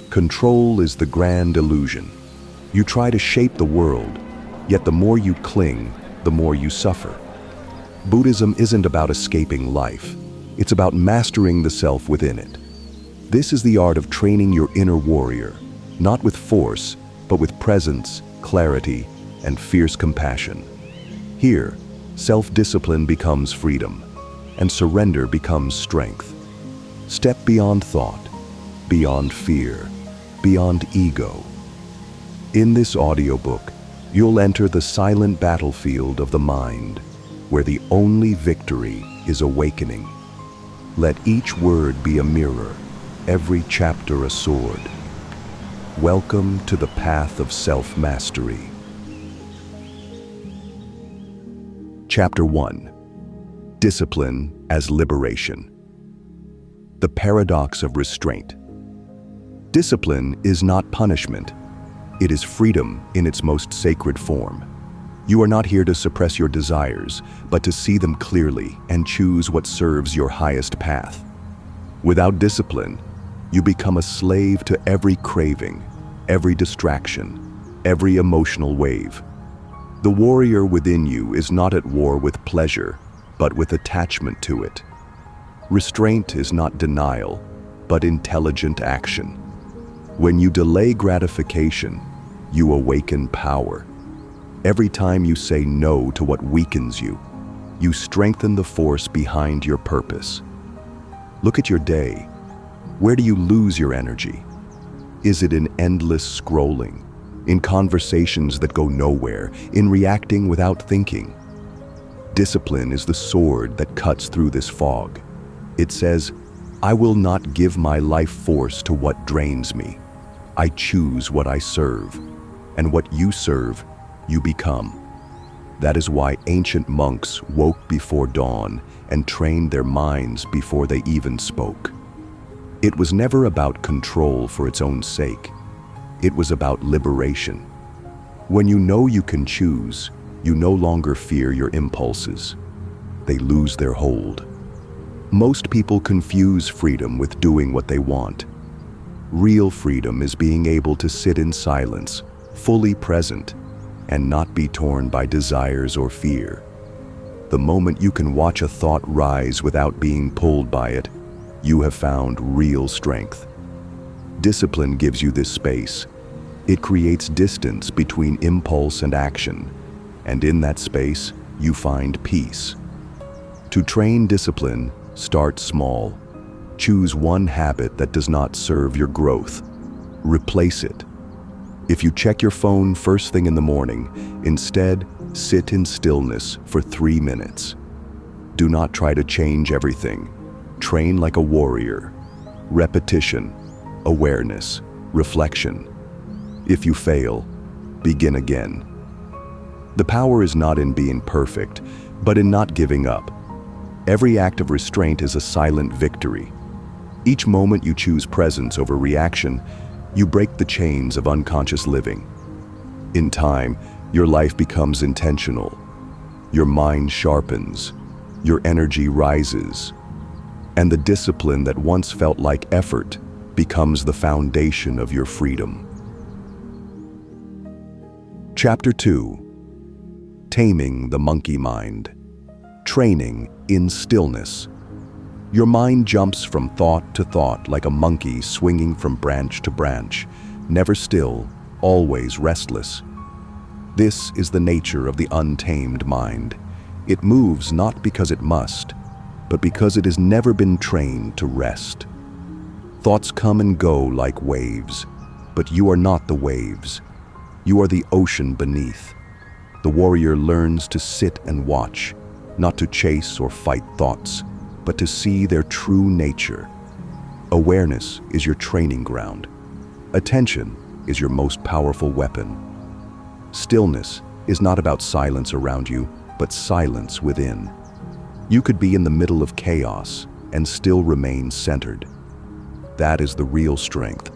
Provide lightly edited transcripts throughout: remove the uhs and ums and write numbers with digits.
Control is the grand illusion. You try to shape the world, yet the more you cling, the more you suffer. Buddhism isn't about escaping life. It's about mastering the self within it. This is the art of training your inner warrior, not with force, but with presence, clarity, and fierce compassion. Here, self-discipline becomes freedom, and surrender becomes strength. Step beyond thought, beyond fear, beyond ego. In this audiobook, you'll enter the silent battlefield of the mind, where the only victory is awakening. Let each word be a mirror, every chapter a sword. Welcome to the path of self-mastery. Chapter 1. Discipline as Liberation. The paradox of restraint. Discipline is not punishment. It is freedom in its most sacred form. You are not here to suppress your desires, but to see them clearly and choose what serves your highest path. Without discipline, you become a slave to every craving, every distraction, every emotional wave. The warrior within you is not at war with pleasure, but with attachment to it. Restraint is not denial, but intelligent action. When you delay gratification, you awaken power. Every time you say no to what weakens you, you strengthen the force behind your purpose. Look at your day. Where do you lose your energy? Is it in endless scrolling, in conversations that go nowhere, in reacting without thinking? Discipline is the sword that cuts through this fog. It says, I will not give my life force to what drains me. I choose what I serve, and what you serve, you become. That is why ancient monks woke before dawn and trained their minds before they even spoke. It was never about control for its own sake. It was about liberation. When you know you can choose, you no longer fear your impulses. They lose their hold. Most people confuse freedom with doing what they want. Real freedom is being able to sit in silence, fully present, and not be torn by desires or fear. The moment you can watch a thought rise without being pulled by it, you have found real strength. Discipline gives you this space. It creates distance between impulse and action, and in that space, you find peace. To train discipline, start small. Choose one habit that does not serve your growth. Replace it. If you check your phone first thing in the morning, instead, sit in stillness for 3 minutes. Do not try to change everything. Train like a warrior. Repetition, awareness, reflection. If you fail, begin again. The power is not in being perfect, but in not giving up. Every act of restraint is a silent victory. Each moment you choose presence over reaction, you break the chains of unconscious living. In time, your life becomes intentional. Your mind sharpens. Your energy rises. And the discipline that once felt like effort becomes the foundation of your freedom. Chapter 2. Taming the Monkey Mind. Training in Stillness. Your mind jumps from thought to thought like a monkey swinging from branch to branch, never still, always restless. This is the nature of the untamed mind. It moves not because it must, but because it has never been trained to rest. Thoughts come and go like waves, but you are not the waves. You are the ocean beneath. The warrior learns to sit and watch, not to chase or fight thoughts, but to see their true nature. Awareness is your training ground. Attention is your most powerful weapon. Stillness is not about silence around you, but silence within. You could be in the middle of chaos and still remain centered. That is the real strength.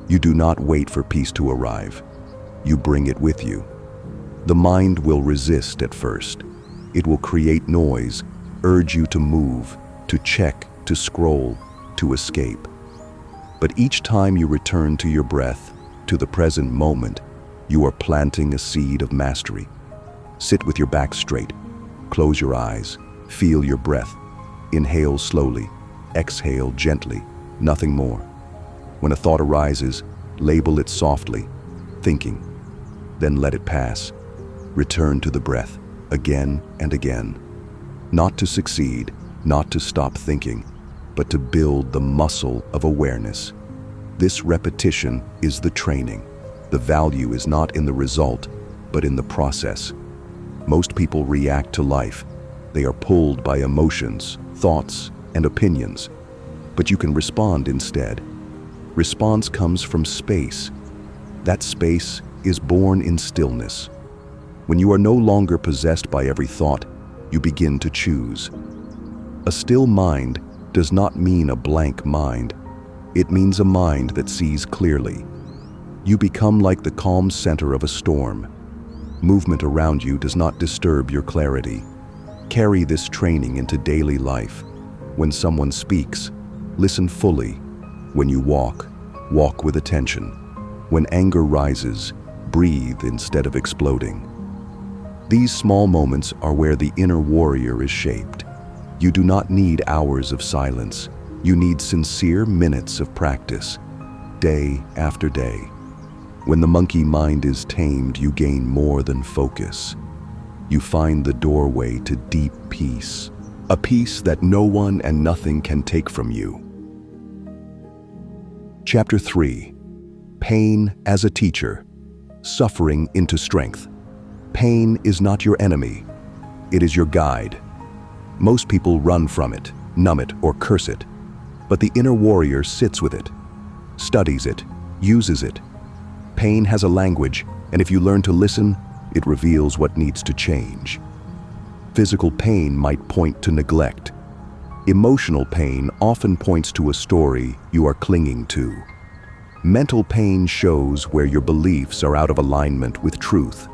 You do not wait for peace to arrive. You bring it with you. The mind will resist at first. It will create noise, urge you to move, to check, to scroll, to escape. But each time you return to your breath, to the present moment, you are planting a seed of mastery. Sit with your back straight. Close your eyes. Feel your breath. Inhale slowly. Exhale gently. Nothing more. When a thought arises, label it softly, thinking. Then let it pass. Return to the breath, again and again. Not to succeed, not to stop thinking, but to build the muscle of awareness. This repetition is the training. The value is not in the result, but in the process. Most people react to life. They are pulled by emotions, thoughts, and opinions. But you can respond instead. Response comes from space. That space is born in stillness. When you are no longer possessed by every thought, you begin to choose. A still mind does not mean a blank mind. It means a mind that sees clearly. You become like the calm center of a storm. Movement around you does not disturb your clarity. Carry this training into daily life. When someone speaks, listen fully. When you walk, walk with attention. When anger rises, breathe instead of exploding. These small moments are where the inner warrior is shaped. You do not need hours of silence. You need sincere minutes of practice, day after day. When the monkey mind is tamed, you gain more than focus. You find the doorway to deep peace, a peace that no one and nothing can take from you. Chapter 3. Pain as a teacher. Suffering into strength. Pain is not your enemy. It is your guide. Most people run from it, numb it, or curse it. But the inner warrior sits with it, studies it, uses it. Pain has a language, and if you learn to listen, it reveals what needs to change. Physical pain might point to neglect. Emotional pain often points to a story you are clinging to. Mental pain shows where your beliefs are out of alignment with truth.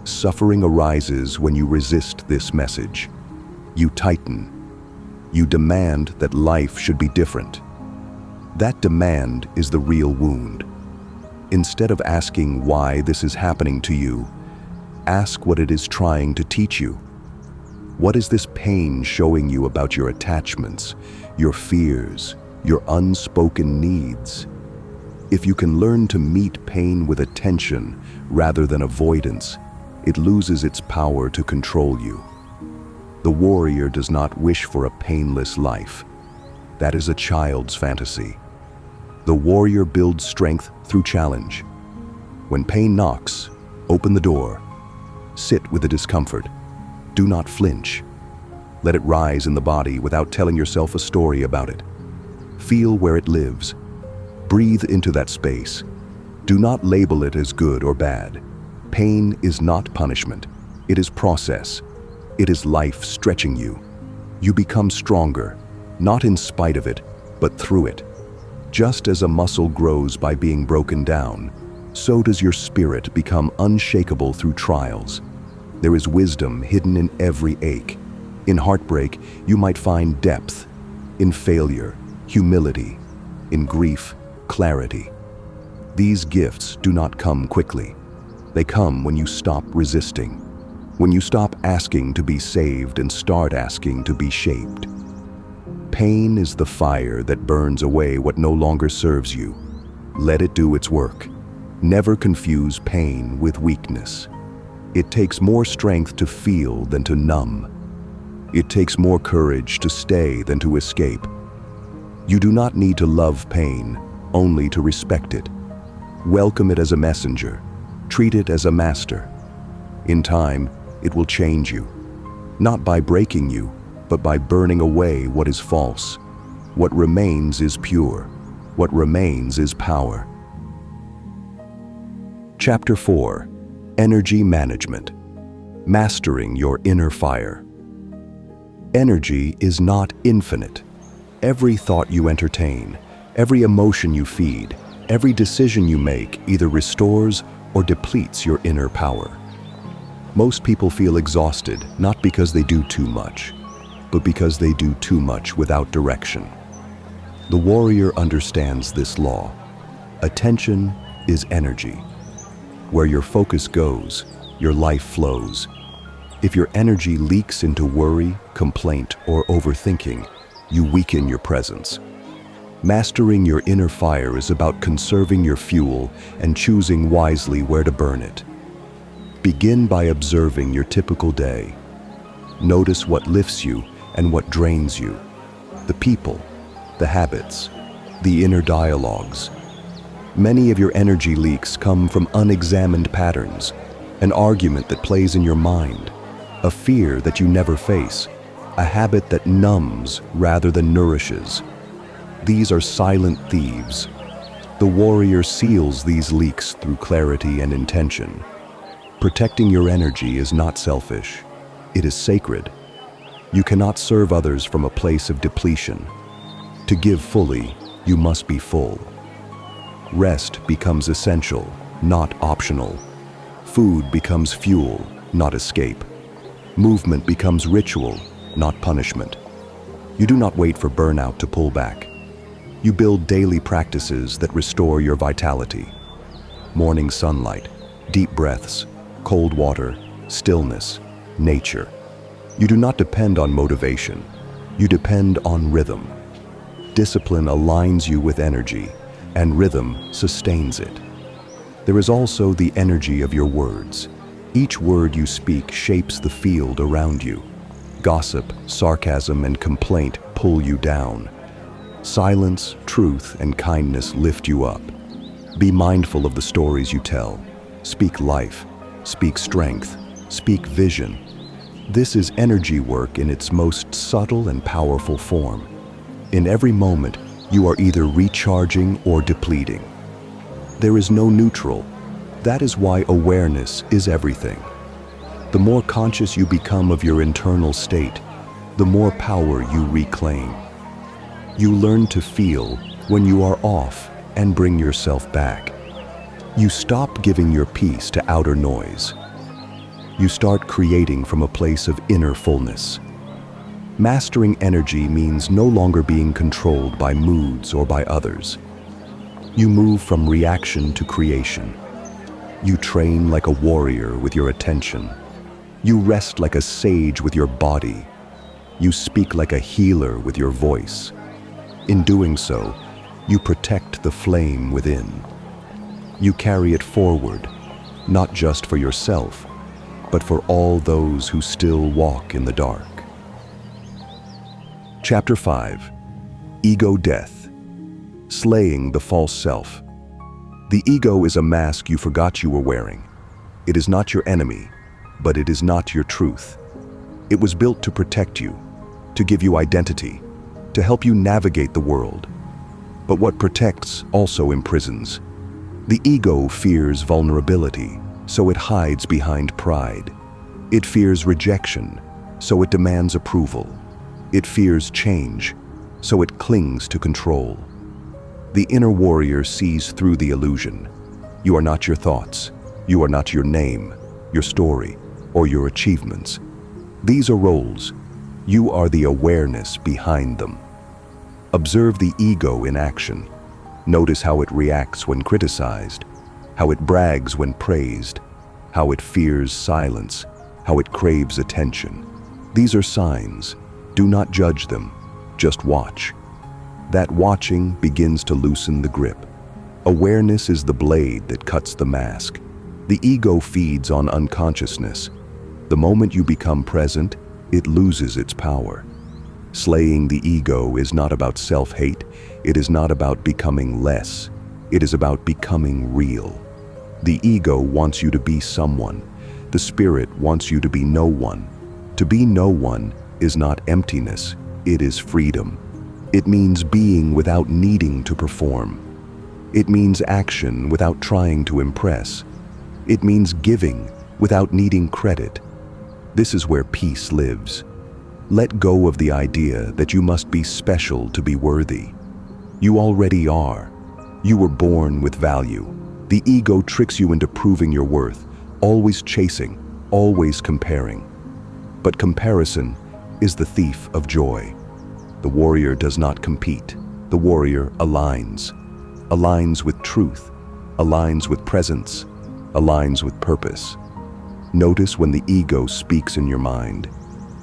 Suffering arises when you resist this message. You tighten. You demand that life should be different. That demand is the real wound. Instead of asking why this is happening to you, ask what it is trying to teach you. What is this pain showing you about your attachments, your fears, your unspoken needs? If you can learn to meet pain with attention rather than avoidance, it loses its power to control you. The warrior does not wish for a painless life. That is a child's fantasy. The warrior builds strength through challenge. When pain knocks, open the door. Sit with the discomfort. Do not flinch. Let it rise in the body without telling yourself a story about it. Feel where it lives. Breathe into that space. Do not label it as good or bad. Pain is not punishment. It is process. It is life stretching you. You become stronger, not in spite of it, but through it. Just as a muscle grows by being broken down, so does your spirit become unshakable through trials. There is wisdom hidden in every ache. In heartbreak, you might find depth. In failure, humility. In grief, clarity. These gifts do not come quickly. They come when you stop resisting. When you stop asking to be saved and start asking to be shaped. Pain is the fire that burns away what no longer serves you. Let it do its work. Never confuse pain with weakness. It takes more strength to feel than to numb. It takes more courage to stay than to escape. You do not need to love pain, only to respect it. Welcome it as a messenger. Treat it as a master. In time, it will change you. Not by breaking you, but by burning away what is false. What remains is pure. What remains is power. Chapter 4. Energy Management. Mastering your inner fire. Energy is not infinite. Every thought you entertain, every emotion you feed, every decision you make either restores or depletes your inner power. Most people feel exhausted not because they do too much, but because they do too much without direction. The warrior understands this law. Attention is energy. Where your focus goes, your life flows. If your energy leaks into worry, complaint, or overthinking, you weaken your presence. Mastering your inner fire is about conserving your fuel and choosing wisely where to burn it. Begin by observing your typical day. Notice what lifts you and what drains you. The people, the habits, the inner dialogues. Many of your energy leaks come from unexamined patterns, an argument that plays in your mind, a fear that you never face, a habit that numbs rather than nourishes. These are silent thieves. The warrior seals these leaks through clarity and intention. Protecting your energy is not selfish. It is sacred. You cannot serve others from a place of depletion. To give fully, you must be full. Rest becomes essential, not optional. Food becomes fuel, not escape. Movement becomes ritual, not punishment. You do not wait for burnout to pull back. You build daily practices that restore your vitality. Morning sunlight, deep breaths, cold water, stillness, nature. You do not depend on motivation. You depend on rhythm. Discipline aligns you with energy, and rhythm sustains it. There is also the energy of your words. Each word you speak shapes the field around you. Gossip, sarcasm, and complaint pull you down. Silence, truth, and kindness lift you up. Be mindful of the stories you tell. Speak life. Speak strength. Speak vision. This is energy work in its most subtle and powerful form. In every moment, you are either recharging or depleting. There is no neutral. That is why awareness is everything. The more conscious you become of your internal state, the more power you reclaim. You learn to feel when you are off and bring yourself back. You stop giving your peace to outer noise. You start creating from a place of inner fullness. Mastering energy means no longer being controlled by moods or by others. You move from reaction to creation. You train like a warrior with your attention. You rest like a sage with your body. You speak like a healer with your voice. In doing so, you protect the flame within. You carry it forward, not just for yourself, but for all those who still walk in the dark. Chapter 5. Ego Death. Slaying the false self. The ego is a mask you forgot you were wearing. It is not your enemy, but it is not your truth. It was built to protect you, to give you identity, to help you navigate the world. But what protects also imprisons. The ego fears vulnerability, so it hides behind pride. It fears rejection, so it demands approval. It fears change, so it clings to control. The inner warrior sees through the illusion. You are not your thoughts. You are not your name, your story, or your achievements. These are roles. You are the awareness behind them. Observe the ego in action. Notice how it reacts when criticized, how it brags when praised, how it fears silence, how it craves attention. These are signs. Do not judge them, just watch. That watching begins to loosen the grip. Awareness is the blade that cuts the mask. The ego feeds on unconsciousness. The moment you become present, it loses its power. Slaying the ego is not about self-hate. It is not about becoming less. It is about becoming real. The ego wants you to be someone. The spirit wants you to be no one. To be no one is not emptiness, it is freedom. It means being without needing to perform. It means action without trying to impress. It means giving without needing credit. This is where peace lives. Let go of the idea that you must be special to be worthy. You already are. You were born with value. The ego tricks you into proving your worth, always chasing, always comparing. But comparison is the thief of joy. The warrior does not compete. The The warrior aligns with truth, aligns with presence, aligns with purpose. Notice when the ego speaks in your mind.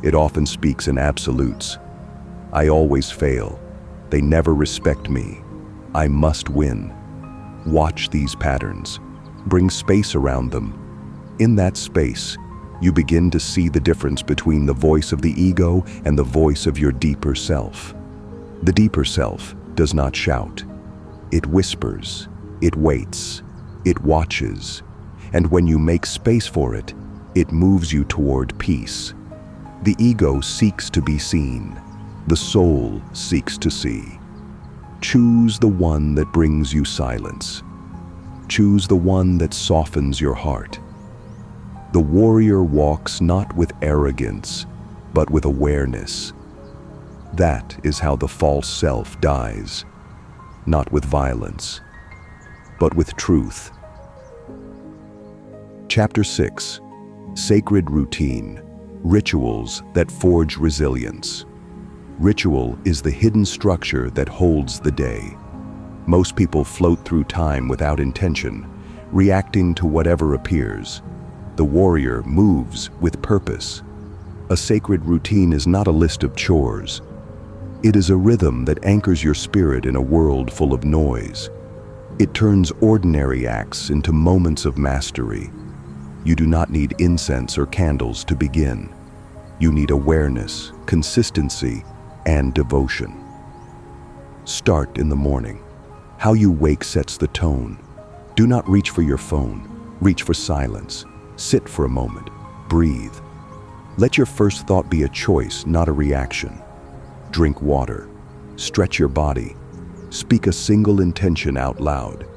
It often speaks in absolutes. I always fail. They never respect me. I must win. Watch these patterns. Bring space around them. In that space, you begin to see the difference between the voice of the ego and the voice of your deeper self. The deeper self does not shout. It whispers, it waits, it watches, and when you make space for it, it moves you toward peace. The ego seeks to be seen. The soul seeks to see. Choose the one that brings you silence. Choose the one that softens your heart. The warrior walks not with arrogance, but with awareness. That is how the false self dies, not with violence, but with truth. Chapter 6. Sacred Routine. Rituals that forge resilience. Ritual is the hidden structure that holds the day. Most people float through time without intention, reacting to whatever appears. The warrior moves with purpose. A sacred routine is not a list of chores. It is a rhythm that anchors your spirit in a world full of noise. It turns ordinary acts into moments of mastery. You do not need incense or candles to begin. You need awareness, consistency, and devotion. Start in the morning. How you wake sets the tone. Do not reach for your phone. Reach for silence. Sit for a moment. Breathe. Let your first thought be a choice, not a reaction. Drink water. Stretch your body. Speak a single intention out loud.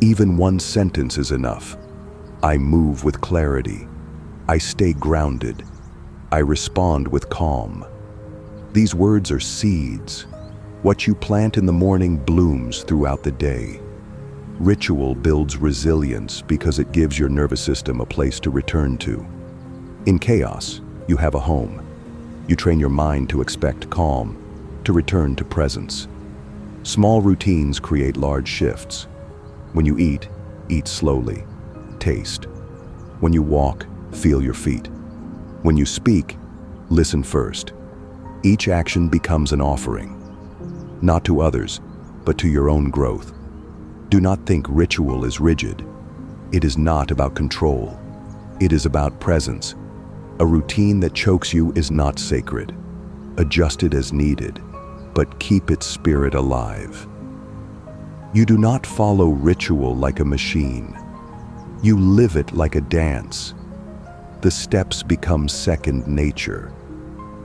Even one sentence is enough. I move with clarity. I stay grounded. I respond with calm. These words are seeds. What you plant in the morning blooms throughout the day. Ritual builds resilience because it gives your nervous system a place to return to. In chaos, you have a home. You train your mind to expect calm, to return to presence. Small routines create large shifts. When you eat slowly. Taste. When you walk, feel your feet. When you speak, listen first. Each action becomes an offering, not to others, but to your own growth. Do not think ritual is rigid. It is not about control. It is about presence. A routine that chokes you is not sacred. Adjust it as needed, but keep its spirit alive. You do not follow ritual like a machine. You live it like a dance. The steps become second nature.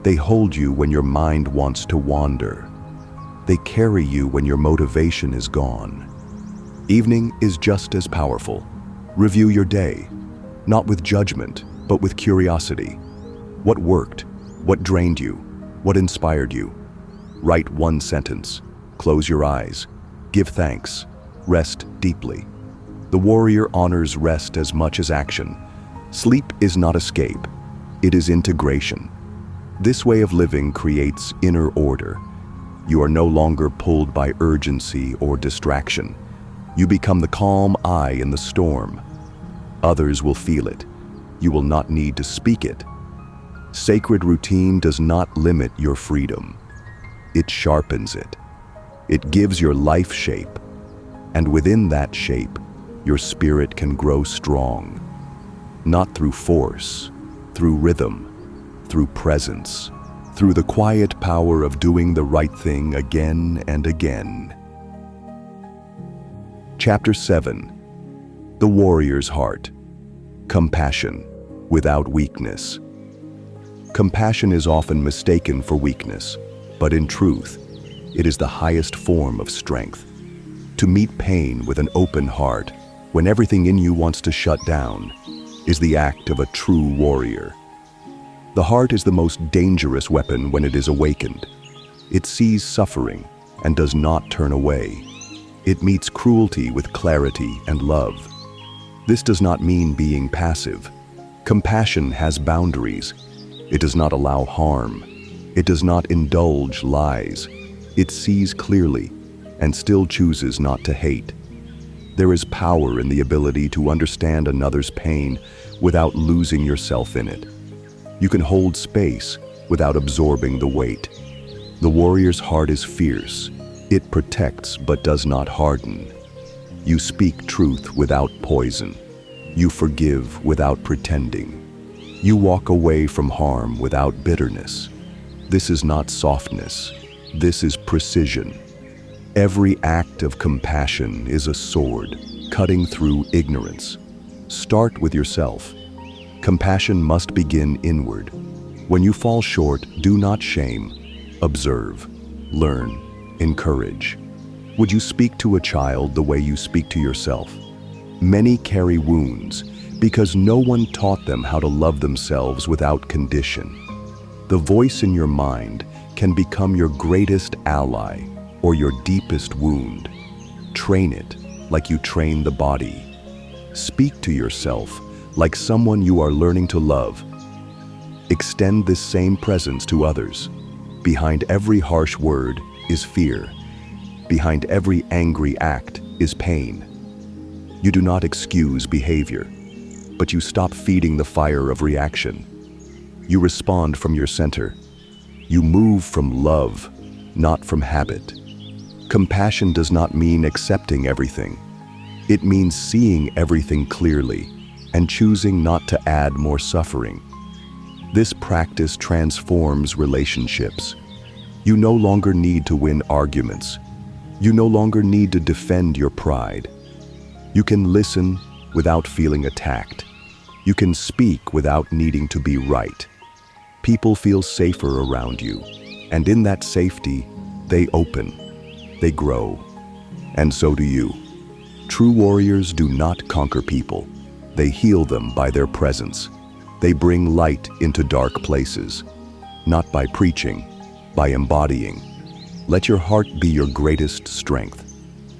They hold you when your mind wants to wander. They carry you when your motivation is gone. Evening is just as powerful. Review your day, not with judgment, but with curiosity. What worked? What drained you? What inspired you? Write one sentence. Close your eyes. Give thanks. Rest deeply. The warrior honors rest as much as action. Sleep is not escape. It is integration. This way of living creates inner order. You are no longer pulled by urgency or distraction. You become the calm eye in the storm. Others will feel it. You will not need to speak it. Sacred routine does not limit your freedom. It sharpens it. It gives your life shape. And within that shape, your spirit can grow strong. Not through force, through rhythm, through presence, through the quiet power of doing the right thing again and again. Chapter 7. The Warrior's Heart. Compassion without weakness. Compassion is often mistaken for weakness, but in truth, it is the highest form of strength. To meet pain with an open heart, when everything in you wants to shut down, is the act of a true warrior. The heart is the most dangerous weapon when it is awakened. It sees suffering and does not turn away. It meets cruelty with clarity and love. This does not mean being passive. Compassion has boundaries. It does not allow harm. It does not indulge lies. It sees clearly, and still chooses not to hate. There is power in the ability to understand another's pain without losing yourself in it. You can hold space without absorbing the weight. The warrior's heart is fierce. It protects but does not harden. You speak truth without poison. You forgive without pretending. You walk away from harm without bitterness. This is not softness. This is precision. Every act of compassion is a sword, cutting through ignorance. Start with yourself. Compassion must begin inward. When you fall short, do not shame. Observe, learn, encourage. Would you speak to a child the way you speak to yourself? Many carry wounds because no one taught them how to love themselves without condition. The voice in your mind can become your greatest ally or your deepest wound. Train it like you train the body. Speak to yourself like someone you are learning to love. Extend this same presence to others. Behind every harsh word is fear. Behind every angry act is pain. You do not excuse behavior, but you stop feeding the fire of reaction. You respond from your center. You move from love, not from habit. Compassion does not mean accepting everything. It means seeing everything clearly and choosing not to add more suffering. This practice transforms relationships. You no longer need to win arguments. You no longer need to defend your pride. You can listen without feeling attacked. You can speak without needing to be right. People feel safer around you, and in that safety, they open, they grow, and so do you. True warriors do not conquer people. They heal them by their presence. They bring light into dark places, not by preaching, by embodying. Let your heart be your greatest strength.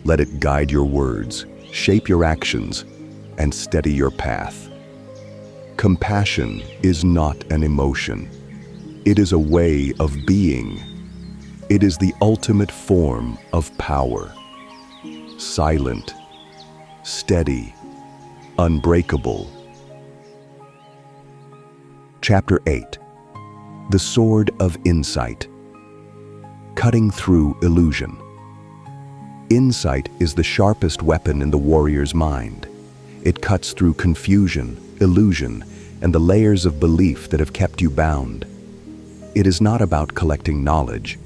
Let it guide your words, shape your actions, and steady your path. Compassion is not an emotion. It is a way of being. It is the ultimate form of power. Silent, steady, unbreakable. Chapter 8. The Sword of Insight. Cutting through illusion. Insight is the sharpest weapon in the warrior's mind. It cuts through confusion, illusion, and the layers of belief that have kept you bound. It is not about collecting knowledge.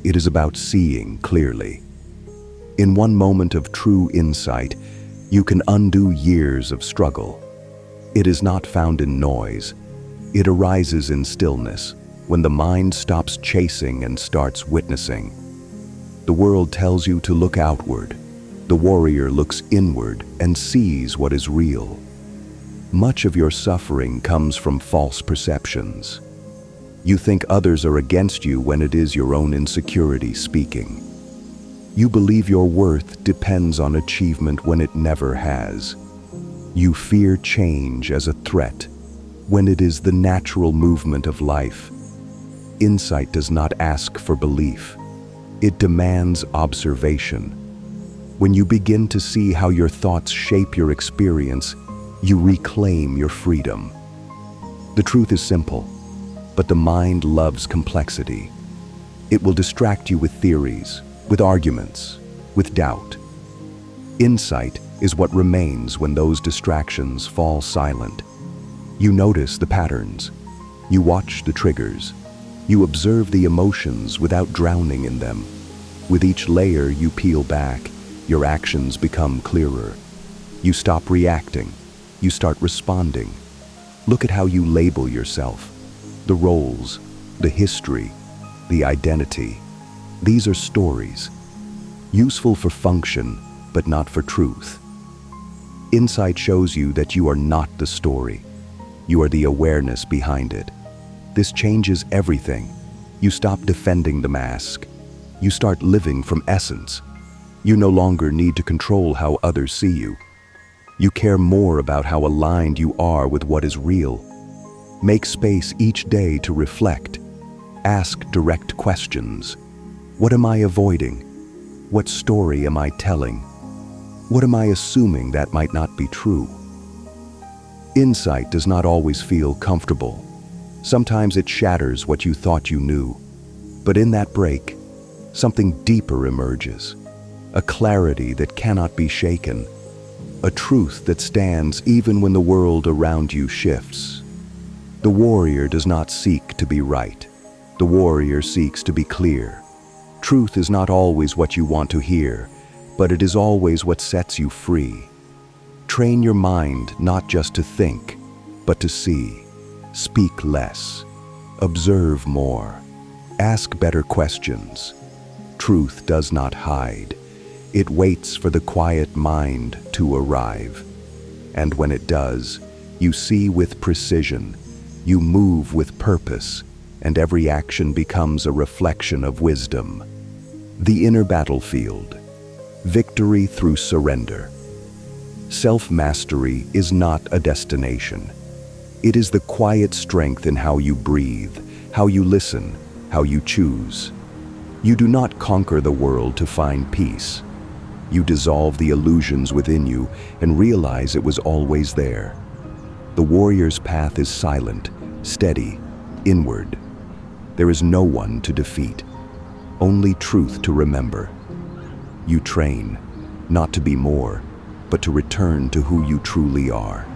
It is about seeing clearly. In one moment of true insight, you can undo years of struggle. It is not found in noise. It arises in stillness, when the mind stops chasing and starts witnessing. The world tells you to look outward. The warrior looks inward and sees what is real. Much of your suffering comes from false perceptions. You think others are against you when it is your own insecurity speaking. You believe your worth depends on achievement when it never has. You fear change as a threat when it is the natural movement of life. Insight does not ask for belief. It demands observation. When you begin to see how your thoughts shape your experience, you reclaim your freedom. The truth is simple, but the mind loves complexity. It will distract you with theories, with arguments, with doubt. Insight is what remains when those distractions fall silent. You notice the patterns. You watch the triggers. You observe the emotions without drowning in them. With each layer you peel back, your actions become clearer. You stop reacting. You start responding. Look at how you label yourself. The roles, the history, the identity. These are stories, useful for function, but not for truth. Insight shows you that you are not the story. You are the awareness behind it. This changes everything. You stop defending the mask. You start living from essence. You no longer need to control how others see you. You care more about how aligned you are with what is real. Make space each day to reflect. Ask direct questions. What am I avoiding? What story am I telling? What am I assuming that might not be true? Insight does not always feel comfortable. Sometimes it shatters what you thought you knew. But in that break, something deeper emerges. A clarity that cannot be shaken. A truth that stands even when the world around you shifts. The warrior does not seek to be right. The warrior seeks to be clear. Truth is not always what you want to hear, but it is always what sets you free. Train your mind not just to think, but to see. Speak less. Observe more. Ask better questions. Truth does not hide. It waits for the quiet mind to arrive. And when it does, you see with precision. You move with purpose, and every action becomes a reflection of wisdom. The inner battlefield. Victory through surrender. Self-mastery is not a destination. It is the quiet strength in how you breathe, how you listen, how you choose. You do not conquer the world to find peace. You dissolve the illusions within you and realize it was always there. The warrior's path is silent, steady, inward. There is no one to defeat, only truth to remember. You train, not to be more, but to return to who you truly are.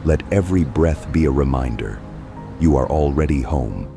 Let every breath be a reminder. You are already home.